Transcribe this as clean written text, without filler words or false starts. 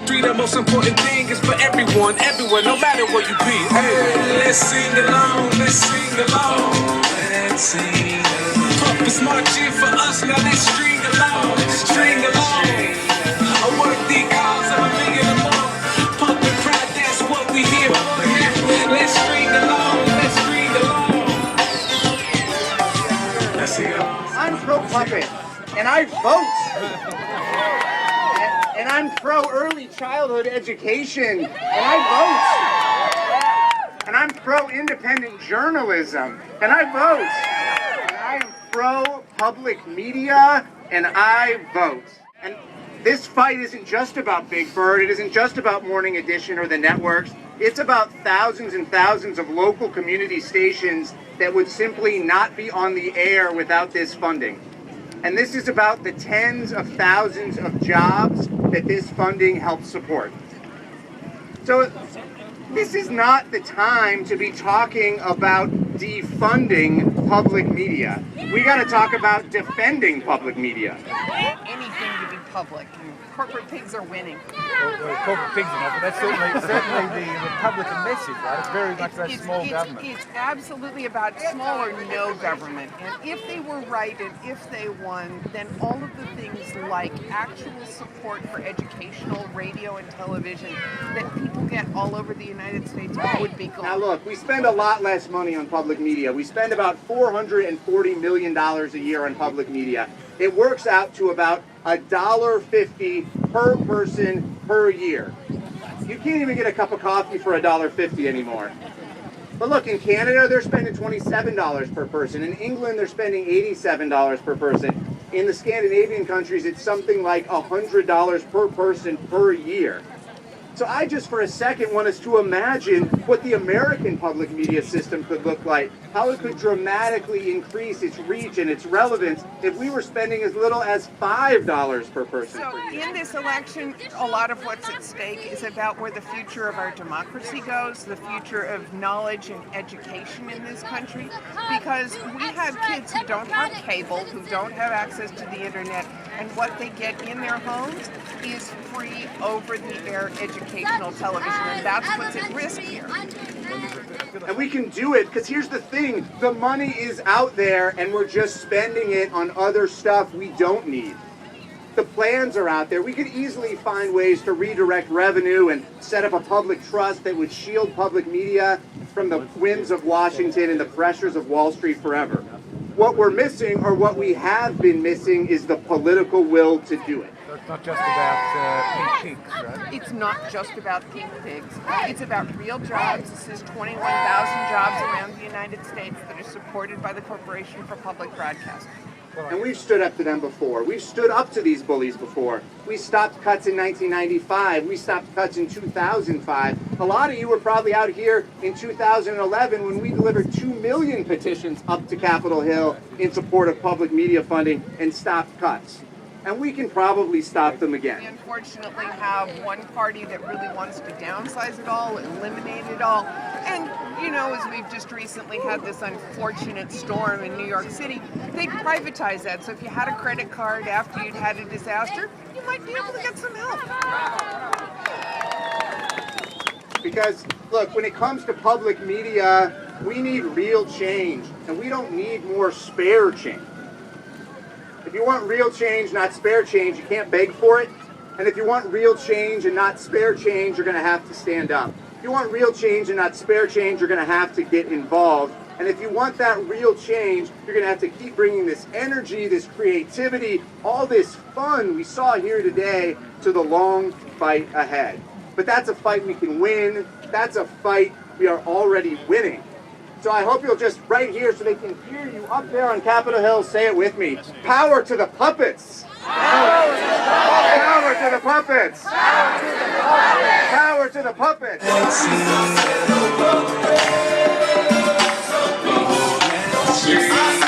The most important thing is for everyone, no matter where you be. Hey, let's sing along, let's sing along. Let's sing along. Puppets marching for us, now let's string along, string along. A worthy cause of a million or more. Puppet pride, that's what we here for. Let's string along, let's string along. Let's sing along. I'm pro-puppet, and I vote. And I'm pro-early childhood education, and I vote. And I'm pro-independent journalism, and I vote. And I am pro-public media, and I vote. And this fight isn't just about Big Bird, it isn't just about Morning Edition or the networks. It's about thousands and thousands of local community stations that would simply not be on the air without this funding. And this is about the tens of thousands of jobs that this funding helps support. So this is not the time to be talking about defunding public media. We got to talk about defending public media. Anything to be public. Corporate pigs are winning. Well, corporate pigs are not, but that's certainly the Republican message, right? It's very much about small government. It's absolutely about small or no government. And if they were right and if they won, then all of the things like actual support for educational radio and television that people get all over the United States would be gone. Now look, we spend a lot less money on public media. We spend about $440 million a year on public media. It works out to about $1.50 per person per year. You can't even get a cup of coffee for $1.50 anymore. But look, in Canada, they're spending $27 per person. In England, they're spending $87 per person. In the Scandinavian countries, it's something like $100 per person per year. So I just for a second want us to imagine what the American public media system could look like, how it could dramatically increase its reach and its relevance if we were spending as little as $5 per person per year. So in this election, a lot of what's at stake is about where the future of our democracy goes, the future of knowledge and education in this country, because we have kids who don't have cable, who don't have access to the internet, and what they get in their homes is free over-the-air educational television, and that's what's at risk here. And we can do it, because here's the thing, the money is out there, and we're just spending it on other stuff we don't need. The plans are out there. We could easily find ways to redirect revenue and set up a public trust that would shield public media from the whims of Washington and the pressures of Wall Street forever. What we're missing, or what we have been missing, is the political will to do it. So it's not just about pink pigs, right? It's not just about pink pigs. It's about real jobs. This is 21,000 jobs around the United States that are supported by the Corporation for Public Broadcasting. And we've stood up to them before. We've stood up to these bullies before. We stopped cuts in 1995. We stopped cuts in 2005. A lot of you were probably out here in 2011 when we delivered 2 million petitions up to Capitol Hill in support of public media funding and stopped cuts. And we can probably stop them again. We unfortunately have one party that really wants to downsize it all, eliminate it all. And, you know, as we've just recently had this unfortunate storm in New York City, they'd privatize that. So if you had a credit card after you'd had a disaster, you might be able to get some help. Because, look, when it comes to public media, we need real change, and we don't need more spare change. If you want real change, not spare change, you can't beg for it. And if you want real change and not spare change, you're going to have to stand up. If you want real change and not spare change, you're going to have to get involved. And if you want that real change, you're going to have to keep bringing this energy, this creativity, all this fun we saw here today to the long fight ahead. But that's a fight we can win. That's a fight we are already winning. So I hope you'll just, right here so they can hear you up there on Capitol Hill, say it with me. Power to the puppets! Power to the puppets! Power to the puppets! Power to the puppets! Power to the puppets!